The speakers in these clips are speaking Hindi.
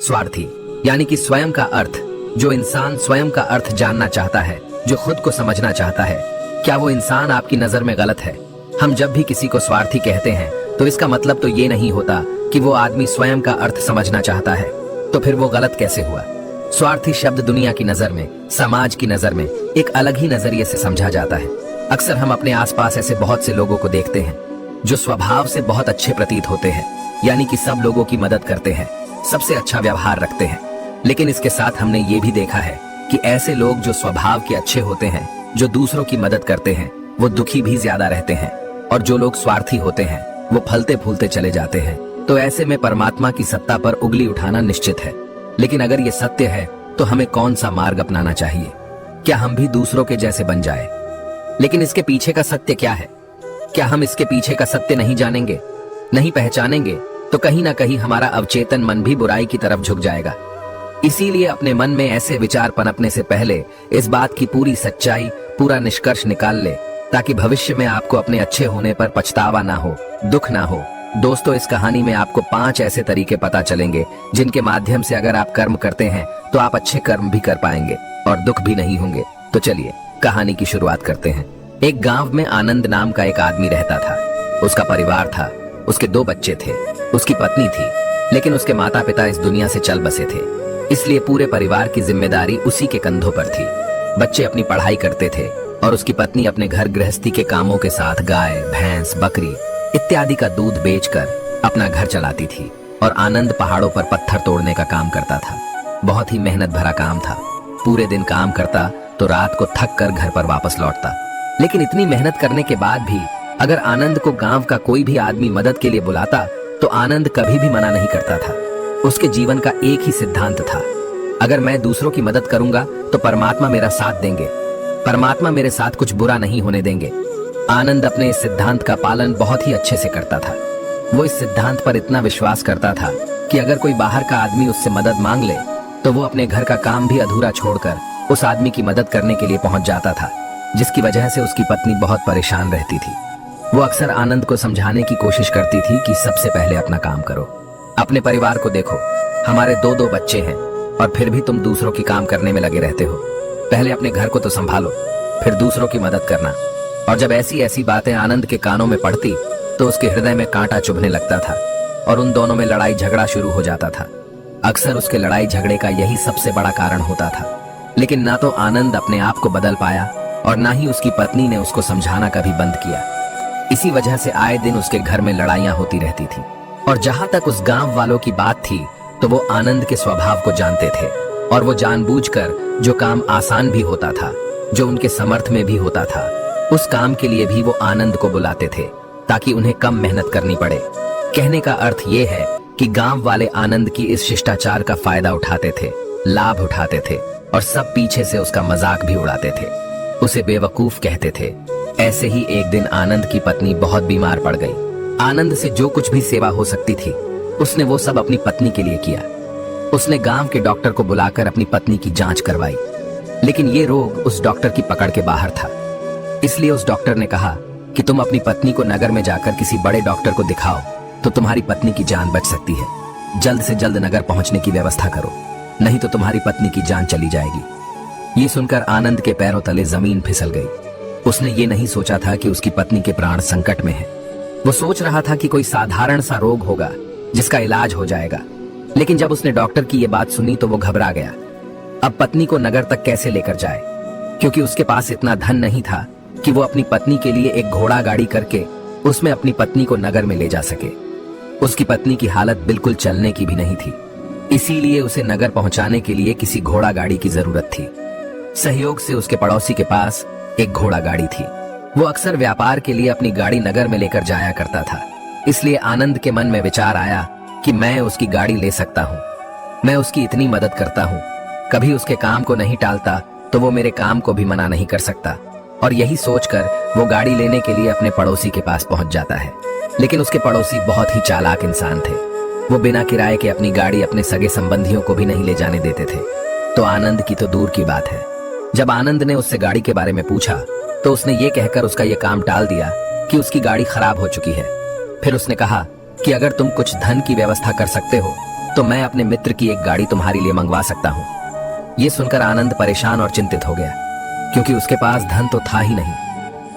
स्वार्थी यानी कि स्वयं का अर्थ। जो इंसान स्वयं का अर्थ जानना चाहता है, जो खुद को समझना चाहता है, क्या वो इंसान आपकी नजर में गलत है? हम जब भी किसी को स्वार्थी कहते हैं तो इसका मतलब तो ये नहीं होता कि वो आदमी स्वयं का अर्थ समझना चाहता है। तो फिर वो गलत कैसे हुआ? स्वार्थी शब्द दुनिया की नजर में, समाज की नजर में एक अलग ही नजरिए से समझा जाता है। अक्सर हम अपने आसपास ऐसे बहुत से लोगों को देखते हैं जो स्वभाव से बहुत अच्छे प्रतीत होते हैं, यानी कि सब लोगों की मदद करते हैं, सबसे अच्छा व्यवहार रखते हैं। लेकिन इसके साथ हमने ये भी देखा है कि ऐसे लोग जो स्वभाव के अच्छे होते हैं, जो दूसरों की मदद करते हैं, वो दुखी भी ज्यादा रहते हैं। और जो लोग स्वार्थी होते हैं वो फलते फूलते चले जाते हैं। तो ऐसे में परमात्मा की सत्ता पर उंगली उठाना निश्चित है। लेकिन अगर ये सत्य है तो हमें कौन सा मार्ग अपनाना चाहिए? क्या हम भी दूसरों के जैसे बन जाए? लेकिन इसके पीछे का सत्य क्या है? क्या हम इसके पीछे का सत्य नहीं जानेंगे, नहीं पहचानेंगे, तो कहीं ना कहीं हमारा अवचेतन मन भी बुराई की तरफ झुक जाएगा। इसीलिए अपने मन में ऐसे विचार पनपने से पहले इस बात की पूरी सच्चाई, पूरा निष्कर्ष निकाल ले, ताकि भविष्य में आपको अपने अच्छे होने पर पछतावा ना हो, दुख ना हो। दोस्तों, इस कहानी में आपको 5 ऐसे तरीके पता चलेंगे जिनके माध्यम से अगर आप कर्म करते हैं तो आप अच्छे कर्म भी कर पाएंगे और दुख भी नहीं होंगे। तो चलिए कहानी की शुरुआत करते हैं। एक गांव में आनंद नाम का एक आदमी रहता था। उसका परिवार था, उसके 2 बच्चे थे, उसकी पत्नी थी। लेकिन उसके माता पिता इस दुनिया से चल बसे थे, इसलिए पूरे परिवार की जिम्मेदारी उसी के कंधों पर थी। बच्चे अपनी पढ़ाई करते थे और उसकी पत्नी अपने घर गृहस्थी के कामों के साथ गाय, भैंस, बकरी इत्यादि का दूध बेचकर अपना घर चलाती थी। और आनंद पहाड़ों पर पत्थर तोड़ने का काम करता था। बहुत ही मेहनत भरा काम था। पूरे दिन काम करता तो रात को थक कर घर पर वापस लौटता। लेकिन इतनी मेहनत करने के बाद भी अगर आनंद को गांव का कोई भी आदमी मदद के लिए बुलाता तो आनंद कभी भी मना नहीं करता था। उसके जीवन का एक ही सिद्धांत था, अगर मैं दूसरों की मदद करूंगा तो परमात्मा मेरा साथ देंगे, परमात्मा मेरे साथ कुछ बुरा नहीं होने देंगे। आनंद अपने इस सिद्धांत का पालन बहुत ही अच्छे से करता था। वो इस सिद्धांत पर इतना विश्वास करता था कि अगर कोई बाहर का आदमी उससे मदद मांग ले तो वो अपने घर का काम भी अधूरा छोड़कर उस आदमी की मदद करने के लिए पहुंच जाता था, जिसकी वजह से उसकी पत्नी बहुत परेशान रहती थी। वो अक्सर आनंद को समझाने की कोशिश करती थी कि सबसे पहले अपना काम करो, अपने परिवार को देखो, हमारे 2 बच्चे हैं और फिर भी तुम दूसरों की काम करने में लगे रहते हो। पहले अपने घर को तो संभालो, फिर दूसरों की मदद करना। और जब ऐसी बातें आनंद के कानों में पड़ती तो उसके हृदय में कांटा चुभने लगता था और उन दोनों में लड़ाई झगड़ा शुरू हो जाता था। अक्सर उसके लड़ाई झगड़े का यही सबसे बड़ा कारण होता था। लेकिन ना तो आनंद अपने आप को बदल पाया और ना ही उसकी पत्नी ने उसको समझाना कभी बंद किया। इसी वजह से आए दिन उसके घर में लड़ाइयां होती रहती थी। और जहां तक उस गांव वालों की बात थी तो वो आनंद के स्वभाव को जानते थे और वो जानबूझकर जो काम आसान भी होता था, जो उनके समर्थ में भी होता था, उस काम के लिए भी वो आनंद को बुलाते थे ताकि उन्हें कम मेहनत करनी पड़े। कहने का अर्थ ये है कि गांव वाले आनंद की इस शिष्टाचार का फायदा उठाते थे, लाभ उठाते थे और सब पीछे से उसका मजाक भी उड़ाते थे, उसे बेवकूफ कहते थे। ऐसे ही एक दिन आनंद की पत्नी बहुत बीमार पड़ गई। आनंद से जो कुछ भी सेवा हो सकती थी उसने वो सब अपनी पत्नी के लिए किया। उसने गांव के डॉक्टर को बुलाकर अपनी पत्नी की जांच करवाई। लेकिन ये रोग उस डॉक्टर की पकड़ के बाहर था। इसलिए उस डॉक्टर ने कहा कि तुम अपनी पत्नी को नगर में जाकर किसी बड़े डॉक्टर को दिखाओ तो तुम्हारी पत्नी की जान बच सकती है। जल्द से जल्द नगर पहुंचने की व्यवस्था करो, नहीं तो तुम्हारी पत्नी की जान चली जाएगी। ये सुनकर आनंद के पैरों तले जमीन फिसल गई। उसने ये नहीं सोचा था कि उसकी पत्नी के प्राण संकट में है। वो सोच रहा था कि कोई साधारण सा रोग होगा जिसका इलाज हो जाएगा। लेकिन जब उसने डॉक्टर की ये बात सुनी तो वो घबरा गया। अब पत्नी को नगर तक कैसे लेकर जाए, क्योंकि उसके पास इतना धन नहीं था कि वो अपनी पत्नी के लिए एक घोड़ा गाड़ी करके उसमें अपनी पत्नी को नगर में ले जा सके। उसकी पत्नी की हालत बिल्कुल चलने की भी नहीं थी, इसीलिए उसे नगर पहुंचाने के लिए किसी घोड़ा गाड़ी की जरूरत थी। सहयोग से उसके पड़ोसी के पास एक घोड़ा गाड़ी थी। वो अक्सर व्यापार के लिए अपनी गाड़ी नगर में लेकर जाया करता था। इसलिए आनंद के मन में विचार आया कि मैं उसकी गाड़ी ले सकता हूँ, मैं उसकी इतनी मदद करता हूँ, कभी उसके काम को नहीं टालता तो वो मेरे काम को भी मना नहीं कर सकता। और यही सोचकर वो गाड़ी लेने के लिए अपने पड़ोसी के पास पहुंच जाता है। लेकिन उसके पड़ोसी बहुत ही चालाक इंसान थे। वो बिना किराए के अपनी गाड़ी अपने सगे संबंधियों को भी नहीं ले जाने देते थे। तो आनंद की तो दूर की बात है। जब आनंद ने उससे गाड़ी के बारे में पूछा तो उसने ये कहकर उसका ये काम टाल दिया कि उसकी गाड़ी खराब हो चुकी है। फिर उसने कहा कि अगर तुम कुछ धन की व्यवस्था कर सकते हो तो मैं अपने मित्र की एक गाड़ी तुम्हारे लिए मंगवा सकता हूँ। ये सुनकर आनंद परेशान और चिंतित हो गया, क्योंकि उसके पास धन तो था ही नहीं।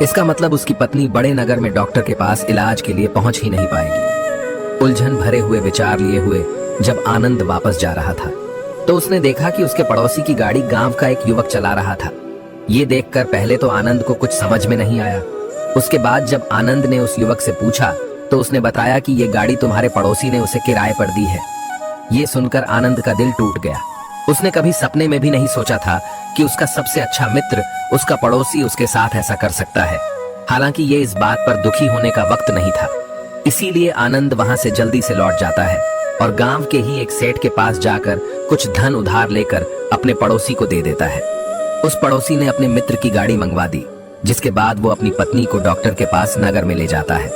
इसका मतलब उसकी पत्नी बड़े नगर में डॉक्टर के पास इलाज के लिए पहुंच ही नहीं पाएगी। उलझन भरे हुए विचार लिए हुए जब आनंद वापस जा रहा था, तो उसने देखा कि उसके पड़ोसी की गाड़ी गांव का एक युवक चला रहा था। ये देखकर पहले तो आनंद को कुछ समझ में नहीं आया। उसके बाद जब आनंद ने उस युवक से पूछा, तो उसने बताया कि ये गाड़ी तुम्हारे पड़ोसी ने उसे किराए पर दी है। ये सुनकर आनंद का दिल टूट गया। उसने कभी सपने में भी नहीं सोचा था कि उसका सबसे अच्छा मित्र, उसका पड़ोसी उसके साथ ऐसा कर सकता है। हालांकि ये इस बात पर दुखी होने का वक्त नहीं था। इसीलिए आनंद वहां से जल्दी से लौट जाता है और गांव के ही एक सेठ के पास जाकर कुछ धन उधार लेकर अपने पड़ोसी को दे देता है। उस पड़ोसी ने अपने मित्र की गाड़ी मंगवा दी, जिसके बाद वो अपनी पत्नी को डॉक्टर के पास नगर में ले जाता है।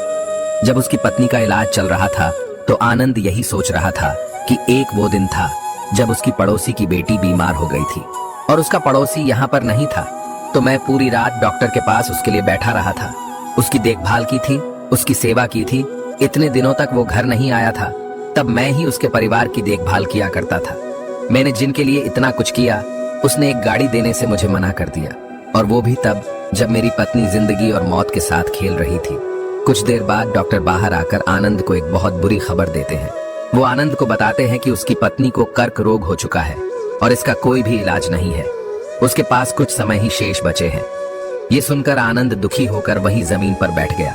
जब उसकी पत्नी का इलाज चल रहा था, तो आनंद यही सोच रहा था कि एक वो दिन था जब उसकी पड़ोसी की बेटी बीमार हो गई थी और उसका पड़ोसी यहाँ पर नहीं था। तो मैं पूरी रात डॉक्टर के पास उसके लिए बैठा रहा था, उसकी देखभाल की थी, उसकी सेवा की थी। इतने दिनों तक वो घर नहीं आया था, तब मैं ही उसके परिवार की देखभाल किया करता था। मैंने जिनके लिए इतना कुछ किया, उसने एक गाड़ी देने से मुझे मना कर दिया, और वो भी तब जब मेरी पत्नी जिंदगी और मौत के साथ खेल रही थी। कुछ देर बाद डॉक्टर बाहर आकर आनंद को एक बहुत बुरी खबर देते हैं। वो आनंद को बताते हैं कि उसकी पत्नी को कर्क रोग हो चुका है और इसका कोई भी इलाज नहीं है। उसके पास कुछ समय ही शेष बचे हैं। ये सुनकर आनंद दुखी होकर वहीं जमीन पर बैठ गया।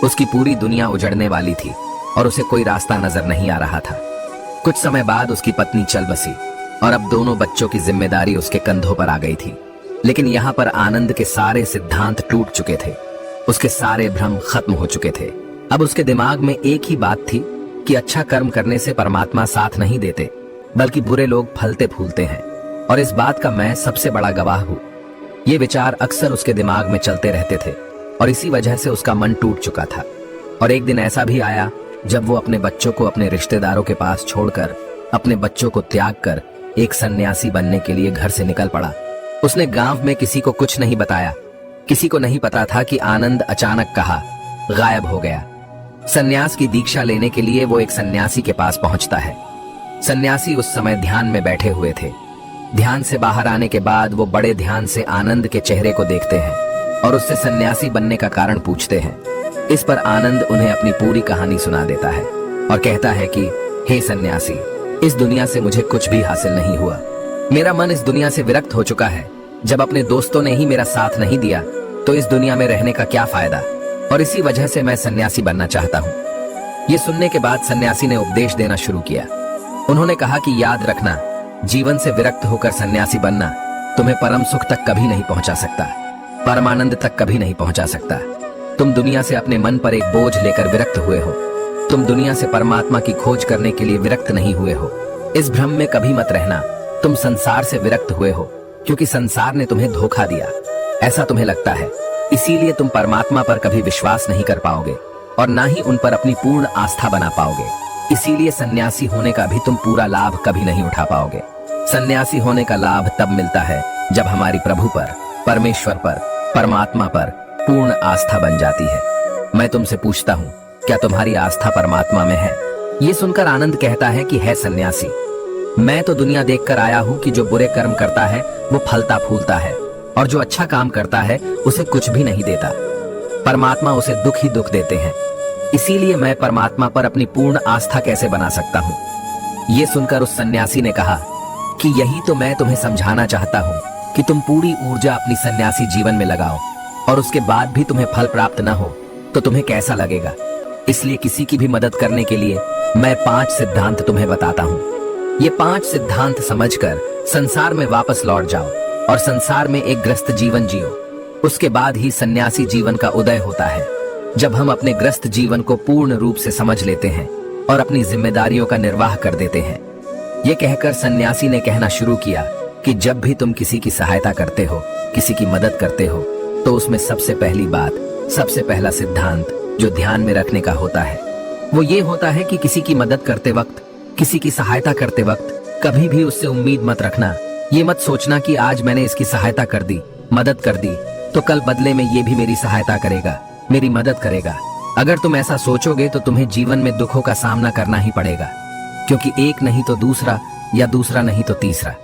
उसकी पूरी दुनिया उजड़ने वाली थी और उसे कोई रास्ता नजर नहीं आ रहा था। कुछ समय बाद उसकी पत्नी चल बसी और अब दोनों बच्चों की जिम्मेदारी उसके कंधों पर आ गई थी। लेकिन यहाँ पर आनंद के सारे सिद्धांत टूट चुके थे, उसके सारे भ्रम खत्म हो चुके थे। अब उसके दिमाग में एक ही बात थी कि अच्छा कर्म करने से परमात्मा साथ नहीं देते, बल्कि बुरे लोग फलते फूलते हैं, और इस बात का मैं सबसे बड़ा गवाह हूँ। ये विचार अक्सर उसके दिमाग में चलते रहते थे और इसी वजह से उसका मन टूट चुका था। और एक दिन ऐसा भी आया जब वो अपने बच्चों को अपने रिश्तेदारों के पास छोड़कर, अपने बच्चों को त्याग कर एक सन्यासी बनने के लिए घर से निकल पड़ा। उसने गांव में किसी को कुछ नहीं बताया। किसी को नहीं पता था कि आनंद अचानक कहाँ गायब हो गया। सन्यास की दीक्षा लेने के लिए वो एक सन्यासी के पास पहुंचता है। सन्यासी उस समय ध्यान में बैठे हुए थे। ध्यान से बाहर आने के बाद वो बड़े ध्यान से आनंद के चेहरे को देखते हैं और उससे सन्यासी बनने का कारण पूछते हैं। इस पर आनंद उन्हें अपनी पूरी कहानी सुना देता है और कहता है कि हे सन्यासी, इस दुनिया से मुझे कुछ भी हासिल नहीं हुआ। मेरा मन इस दुनिया से विरक्त हो चुका है। जब अपने दोस्तों ने ही मेरा साथ नहीं दिया, तो इस दुनिया में रहने का क्या फायदा, और इसी वजह से मैं सन्यासी बनना चाहता हूँ। ये सुनने के बाद सन्यासी ने उपदेश देना शुरू किया। उन्होंने कहा कि याद रखना, जीवन से विरक्त होकर सन्यासी बनना तुम्हें परम सुख तक कभी नहीं पहुंचा सकता, परमानंद तक कभी नहीं पहुंचा सकता। तुम दुनिया से अपने मन पर एक बोझ लेकर विरक्त हुए हो। तुम दुनिया से परमात्मा की खोज करने के लिए विरक्त नहीं हुए हो। इस भ्रम में कभी मत रहना। तुम संसार से विरक्त हुए हो क्योंकि संसार ने तुम्हें धोखा दिया, ऐसा तुम्हें लगता है। इसीलिए तुम परमात्मा पर कभी विश्वास नहीं कर पाओगे और ना ही उन पर अपनी पूर्ण आस्था बना पाओगे। इसीलिए सन्यासी होने का भी तुम पूरा लाभ कभी नहीं उठा पाओगे। सन्यासी होने का लाभ तब मिलता है जब हमारी प्रभु पर, परमेश्वर पर, परमात्मा पर पूर्ण आस्था बन जाती है। मैं तुमसे पूछता हूँ, क्या तुम्हारी आस्था परमात्मा में है? ये सुनकर आनंद कहता है कि है सन्यासी, मैं तो दुनिया देखकर आया हूँ कि जो बुरे कर्म करता है वो फलता फूलता है, और जो अच्छा काम करता है उसे कुछ भी नहीं देता। परमात्मा उसे दुख ही दुख देते हैं। इसीलिए मैं परमात्मा पर अपनी पूर्ण आस्था कैसे बना सकता हूँ? ये सुनकर उस सन्यासी ने कहा कि यही तो मैं तुम्हें समझाना चाहता हूँ कि तुम पूरी ऊर्जा अपनी सन्यासी जीवन में लगाओ और उसके बाद भी तुम्हें फल प्राप्त न हो तो तुम्हें कैसा लगेगा। इसलिए किसी की भी मदद करने के लिए मैं 5 सिद्धांत तुम्हें बताता हूँ। ये 5 सिद्धांत समझकर संसार में वापस लौट जाओ और संसार में एक ग्रस्त जीवन जियो। उसके बाद ही सन्यासी जीवन का उदय होता है, जब हम अपने ग्रस्त जीवन को पूर्ण रूप से समझ लेते हैं और अपनी जिम्मेदारियों का निर्वाह कर देते हैं। ये कहकर सन्यासी ने कहना शुरू किया कि जब भी तुम किसी की सहायता करते हो, किसी की मदद करते हो, तो उसमें सबसे पहली बात, सबसे पहला सिद्धांत जो ध्यान में रखने का होता है वो ये होता है कि किसी की मदद करते वक्त, किसी की सहायता करते वक्त कभी भी उससे उम्मीद मत रखना। ये मत सोचना कि आज मैंने इसकी सहायता कर दी, मदद कर दी, तो कल बदले में ये भी मेरी सहायता करेगा, मेरी मदद करेगा। अगर तुम ऐसा सोचोगे तो तुम्हें जीवन में दुखों का सामना करना ही पड़ेगा। क्योंकि एक नहीं तो दूसरा, या दूसरा नहीं तो तीसरा,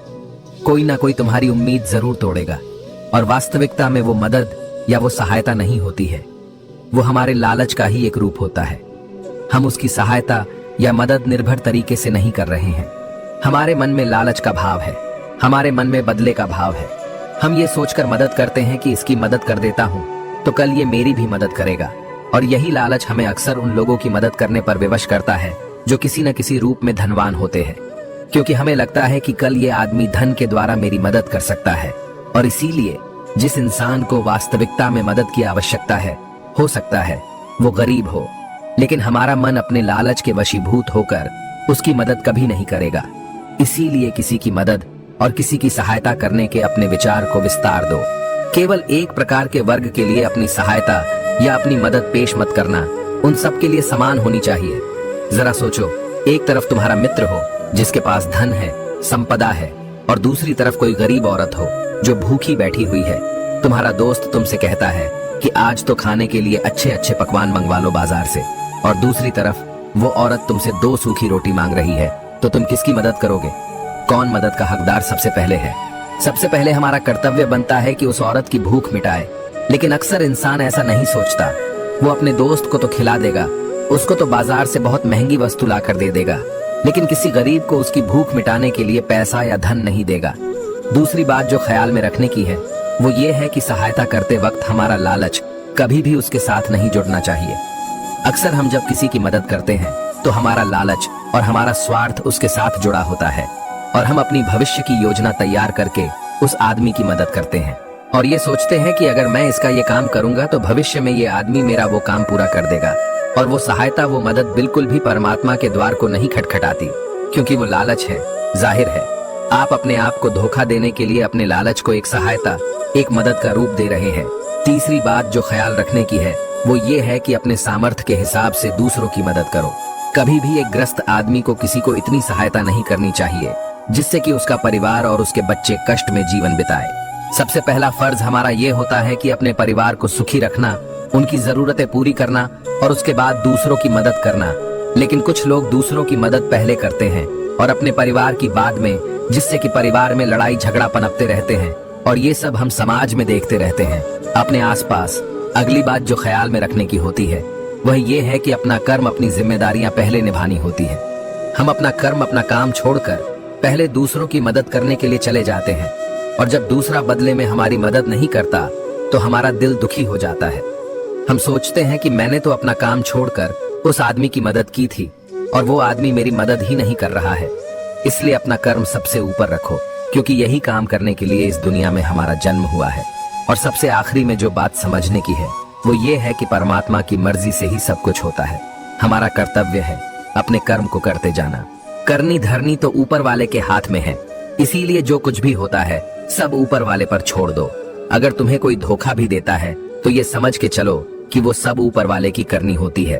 कोई ना कोई तुम्हारी उम्मीद जरूर तोड़ेगा। और वास्तविकता में वो मदद या वो सहायता नहीं होती है, वो हमारे लालच का ही एक रूप होता है। हम उसकी सहायता या मदद निर्भर तरीके से नहीं कर रहे हैं। हमारे मन में लालच का भाव है, हमारे मन में बदले का भाव है। हम ये सोचकर मदद करते हैं कि इसकी मदद कर देता हूं तो कल ये मेरी भी मदद करेगा। और यही लालच हमें अक्सर उन लोगों की मदद करने पर विवश करता है जो किसी न किसी रूप में धनवान होते हैं, क्योंकि हमें लगता है कि कल ये आदमी धन के द्वारा मेरी मदद कर सकता है। और इसीलिए जिस इंसान को वास्तविकता में मदद की आवश्यकता है, हो सकता है वो गरीब हो, लेकिन हमारा मन अपने लालच के वशीभूत होकर उसकी मदद कभी नहीं करेगा। इसीलिए किसी की मदद और किसी की सहायता करने के अपने विचार को विस्तार दो। केवल एक प्रकार के वर्ग के लिए अपनी सहायता या अपनी मदद पेश मत करना, उन सब के लिए समान होनी चाहिए। जरा सोचो, एक तरफ तुम्हारा मित्र हो जिसके पास धन है, संपदा है, और दूसरी तरफ कोई गरीब औरत हो जो भूखी बैठी हुई है। तुम्हारा दोस्त तुमसे कहता है कि आज तो खाने के लिए अच्छे अच्छे पकवान मंगवा लो बाजार से, और दूसरी तरफ वो औरत तुमसे 2 सूखी रोटी मांग रही है, तो तुम किसकी मदद करोगे? कौन मदद का हकदार सबसे पहले है? सबसे पहले हमारा कर्तव्य बनता है कि उस औरत की भूख मिटाए, लेकिन अक्सर इंसान ऐसा नहीं सोचता। वो अपने दोस्त को तो खिला देगा, उसको तो बाजार से बहुत महंगी वस्तु लाकर दे देगा, लेकिन किसी गरीब को उसकी भूख मिटाने के लिए पैसा या धन नहीं देगा। दूसरी बात जो ख्याल में रखने की है वो ये है कि सहायता करते वक्त हमारा लालच कभी भी उसके साथ नहीं जुड़ना चाहिए। अक्सर हम जब किसी की मदद करते हैं तो हमारा लालच और हमारा स्वार्थ उसके साथ जुड़ा होता है, और हम अपनी भविष्य की योजना तैयार करके उस आदमी की मदद करते हैं और ये सोचते हैं कि अगर मैं इसका ये काम करूंगा तो भविष्य में ये आदमी मेरा वो काम पूरा कर देगा। और वो सहायता, वो मदद बिल्कुल भी परमात्मा के द्वार को नहीं खटखटाती, क्योंकि वो लालच है। जाहिर है आप अपने आप को धोखा देने के लिए अपने लालच को एक सहायता, एक मदद का रूप दे रहे हैं। तीसरी बात जो ख्याल रखने की है वो ये है कि अपने सामर्थ्य के हिसाब से दूसरों की मदद करो। कभी भी एक ग्रस्त आदमी को किसी को इतनी सहायता नहीं करनी चाहिए जिससे कि उसका परिवार और उसके बच्चे कष्ट में जीवन बिताए। सबसे पहला फर्ज हमारा ये होता है कि अपने परिवार को सुखी रखना, उनकी जरूरतें पूरी करना और उसके बाद दूसरों की मदद करना। लेकिन कुछ लोग दूसरों की मदद पहले करते हैं और अपने परिवार की बाद में, जिससे कि परिवार में लड़ाई झगड़ा पनपते रहते हैं, और ये सब हम समाज में देखते रहते हैं, अपने आसपास। अगली बात जो ख्याल में रखने की होती है वह ये है कि अपना कर्म, अपनी जिम्मेदारियां पहले निभानी होती है। हम अपना कर्म, अपना काम छोड़कर पहले दूसरों की मदद करने के लिए चले जाते हैं, और जब दूसरा बदले में हमारी मदद नहीं करता तो हमारा दिल दुखी हो जाता है। हम सोचते हैं कि मैंने तो अपना काम छोड़कर उस आदमी की मदद की थी और वो आदमी मेरी मदद ही नहीं कर रहा है। इसलिए अपना कर्म सबसे ऊपर रखो, क्योंकि यही काम करने के लिए इस दुनिया में हमारा जन्म हुआ है। और सबसे आखिरी में जो बात समझने की है वो ये है कि परमात्मा की मर्जी से ही सब कुछ होता है। हमारा कर्तव्य है अपने कर्म को करते जाना। करनी धरनी तो ऊपर वाले के हाथ में है, इसीलिए जो कुछ भी होता है सब ऊपर वाले पर छोड़ दो। अगर तुम्हें कोई धोखा भी देता है तो ये समझ के चलो कि वो सब ऊपर वाले की करनी होती है।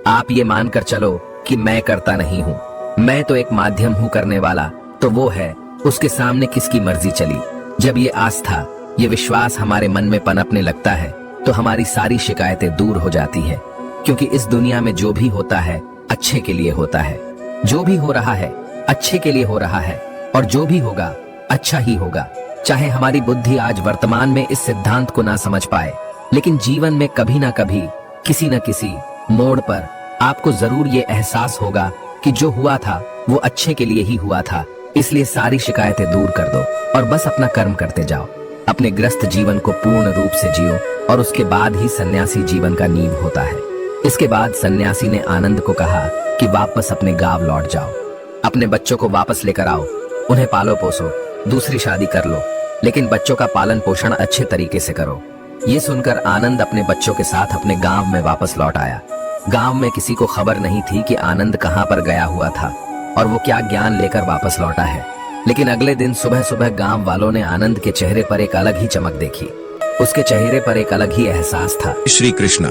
आप ये मानकर चलो कि मैं करता नहीं हूँ, मैं तो एक माध्यम हूँ करने वाला, तो वो है उसके सामने किसकी मर्जी चली। जब ये आस्था, ये विश्वास हमारे मन में पनपने लगता है तो हमारी सारी शिकायतें दूर हो जाती हैं, क्योंकि इस दुनिया में जो भी होता है अच्छे के लिए होता है। जो भी हो रहा है अच्छे के लिए हो रहा है, और जो भी होगा अच्छा ही होगा। चाहे हमारी बुद्धि आज वर्तमान में इस सिद्धांत को ना समझ पाए, लेकिन जीवन में कभी ना कभी, किसी न किसी मोड़ पर आपको जरूर ये एहसास होगा कि जो हुआ था वो अच्छे के लिए ही हुआ था। इसलिए सारी शिकायतें दूर कर दो और बस अपना कर्म करते जाओ। अपने ग्रस्त जीवन को पूर्ण रूप से जियो, और उसके बाद ही सन्यासी जीवन का नींव होता है। इसके बाद सन्यासी ने आनंद को कहा कि वापस अपने गांव लौट जाओ, अपने बच्चों को वापस लेकर आओ, उन्हें पालो पोसो, दूसरी शादी कर लो, लेकिन बच्चों का पालन पोषण अच्छे तरीके से करो। ये सुनकर आनंद अपने बच्चों के साथ अपने गांव में वापस लौट आया। गांव में किसी को खबर नहीं थी कि आनंद कहां पर गया हुआ था और वो क्या ज्ञान लेकर वापस लौटा है। लेकिन अगले दिन सुबह सुबह गांव वालों ने आनंद के चेहरे पर एक अलग ही चमक देखी। उसके चेहरे पर एक अलग ही एहसास था। श्री कृष्ण।